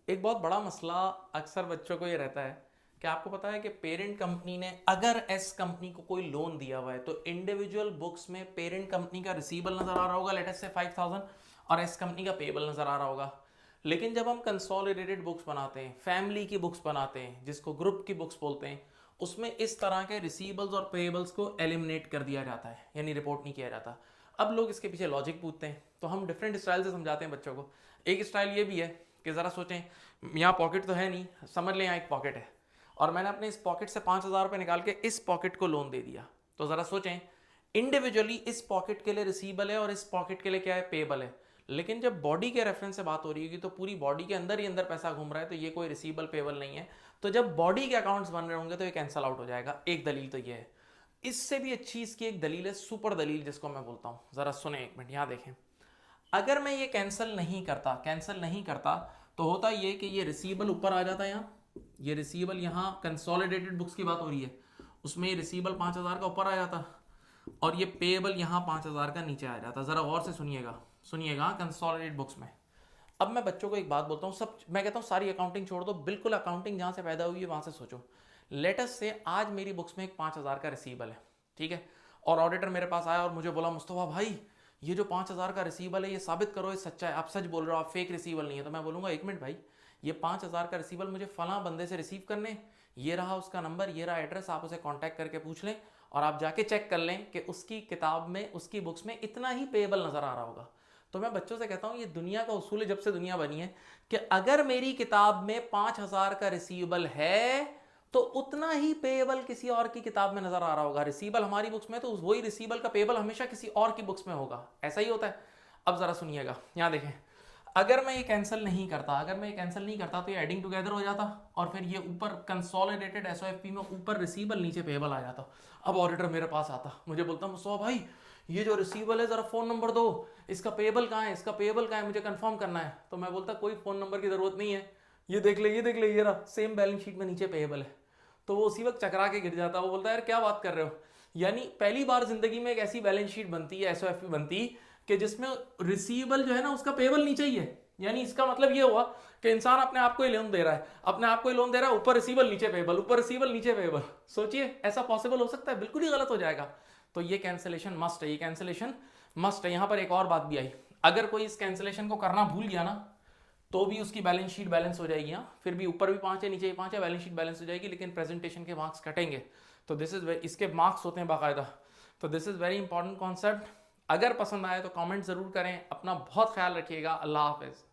एक बहुत बड़ा मसला अक्सर बच्चों को ये रहता है कि आपको पता है कि पेरेंट कंपनी ने अगर एस कंपनी को कोई लोन दिया हुआ है तो इंडिविजुअल बुक्स में पेरेंट कंपनी का रिसीबल नजर आ रहा होगा, लेट अस से 5000, और एस कंपनी का पेबल नजर आ रहा होगा। लेकिन जब हम कंसोलिडेटेड बुक्स बनाते हैं, फैमिली की बुक्स बनाते हैं, जिसको ग्रुप की बुक्स बोलते हैं, उसमें इस तरह के रिसीबल्स और पेबल्स को एलिमिनेट कर दिया जाता है, यानी रिपोर्ट नहीं किया जाता। अब लोग इसके पीछे लॉजिक पूछते हैं, तो हम डिफरेंट स्टाइल से समझाते हैं बच्चों को। एक स्टाइल ये भी है कि ज़रा सोचें, यहाँ पॉकेट तो है नहीं, समझ लें यहाँ एक पॉकेट है, और मैंने अपने इस पॉकेट से 5000 रुपये निकाल के इस पॉकेट को लोन दे दिया। तो ज़रा सोचें, इंडिविजुअली इस पॉकेट के लिए रिसीबल है और इस पॉकेट के लिए क्या है, पेबल है। लेकिन जब बॉडी के रेफरेंस से बात हो रही होगी तो पूरी बॉडी के अंदर ही अंदर पैसा घूम रहा है, तो ये कोई रिसीबल पेबल नहीं है। तो जब बॉडी के अकाउंट्स बन रहे होंगे तो ये कैंसल आउट हो जाएगा। एक दलील तो ये है। इससे भी अच्छी इसकी एक दलील है, सुपर दलील जिसको मैं बोलता हूँ। ज़रा सुने एक मिनट, यहाँ देखें। अगर मैं ये कैंसिल नहीं करता तो होता ये कि ये रिसीबल ऊपर आ जाता है, यहाँ ये रिसीबल, यहाँ कंसोलिडेटेड बुक्स की बात हो रही है, उसमें ये रिसीबल 5000 का ऊपर आ जाता और ये पेएबल यहाँ 5000 का नीचे आ जाता। जरा गौर से सुनिएगा कंसोलिडेटेड बुक्स में। अब मैं बच्चों को एक बात बोलता हूँ, सब मैं कहता हूँ सारी अकाउंटिंग छोड़ दो, बिल्कुल अकाउंटिंग जहाँ से पैदा हुई है वहाँ से सोचो। लेटस से आज मेरी बुक्स में एक 5000 का रिसीबल है, ठीक है, और ऑडिटर मेरे पास आया और मुझे बोला, मुस्तफा भाई ये जो 5000 का रिसीबल है ये साबित करो ये सच्चा है, आप सच बोल रहे हो, आप फेक रिसीबल नहीं है। तो मैं बोलूँगा एक मिनट भाई, ये 5000 का रिसीबल मुझे फलां बंदे से रिसीव करने, ये रहा उसका नंबर, ये रहा एड्रेस, आप उसे कांटेक्ट करके पूछ लें और आप जाके चेक कर लें कि उसकी किताब में, उसकी बुक्स में इतना ही पेएबल नज़र आ रहा होगा। तो मैं बच्चों से कहता हूँ ये दुनिया का उसूल है, जब से दुनिया बनी है, कि अगर मेरी किताब में 5000 का रिसीबल है तो उतना ही पेएबल किसी और की किताब में नजर आ रहा होगा। रिसीबल हमारी बुक्स में तो वही रिसीबल का पेएबल हमेशा किसी और की बुक्स में होगा, ऐसा ही होता है। अब जरा सुनिएगा, यहाँ देखें, अगर मैं ये कैंसिल नहीं करता तो ये एडिंग टुगेदर हो जाता और फिर ये ऊपर कंसोलिडेटेड एसओएफपी में ऊपर रिसीबल नीचे पेएबल आ जाता। अब ऑडिटर मेरे पास आता, मुझे बोलता, मुस्तफा भाई ये जो रिसीबल है जरा फोन नंबर दो, इसका पेएबल कहाँ है, मुझे कंफर्म करना है। तो मैं बोलता कोई फोन नंबर की जरूरत नहीं है, ये देख ले, ये रहा सेम बैलेंस शीट में नीचे पेएबल है। तो वो उसी वक्त चकरा के गिर जाता। वो बोलता है यार क्या बात कर रहे हो, यानी पहली बार जिंदगी में एक ऐसी बैलेंस शीट बनती है, एसओएफपी बनती, कि जिसमें रिसीबल जो है ना उसका पेबल नीचे ही है। यानी इसका मतलब ये हुआ कि इंसान अपने आप को ही लोन दे रहा है, ऊपर रिसीबल नीचे पेबल, ऊपर रिसीबल नीचे पेबल। सोचिए ऐसा पॉसिबल हो सकता है? बिल्कुल ही गलत हो जाएगा। तो ये कैंसिलेशन मस्ट है। यहां पर एक और बात भी आई, अगर कोई इस कैंसिलेशन को करना भूल गया ना तो भी उसकी बैलेंस शीट बैलेंस हो जाएगी। हाँ, फिर भी ऊपर भी 5 है नीचे भी 5 है, बैलेंस शीट बैलेंस हो जाएगी, लेकिन प्रेजेंटेशन के मार्क्स कटेंगे। तो दिस इज, इसके मार्क्स होते हैं बाकायदा। तो this is very important concept. अगर पसंद आए तो कमेंट जरूर करें। अपना बहुत ख्याल रखिएगा। अल्लाह हाफिज।